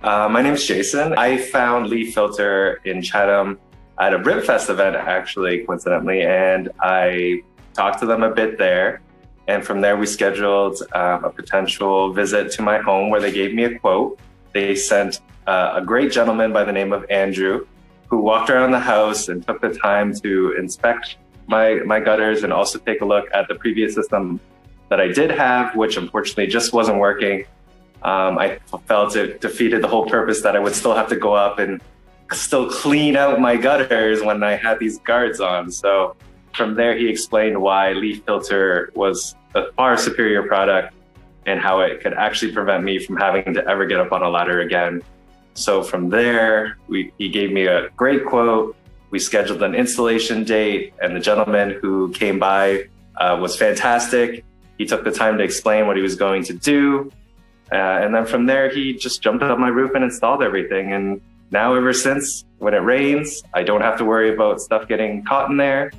My name's Jason. I found LeafFilter in Chatham at a Ribfest event, actually, coincidentally, and I talked to them a bit there. And from there, we scheduled a potential visit to my home where they gave me a quote. They sent a great gentleman by the name of Andrew, who walked around the house and took the time to inspect my gutters and also take a look at the previous system that I did have, which unfortunately just wasn't working. I felt it defeated the whole purpose that I would still have to go up and still clean out my gutters when I had these guards on. So from there, he explained why LeafFilter was a far superior product and how it could actually prevent me from having to ever get up on a ladder again. So from there, he gave me a great quote. We scheduled an installation date, and the gentleman who came by was fantastic. He took the time to explain what he was going to do. And then from there, he just jumped up my roof and installed everything. And now ever since, when it rains, I don't have to worry about stuff getting caught in there.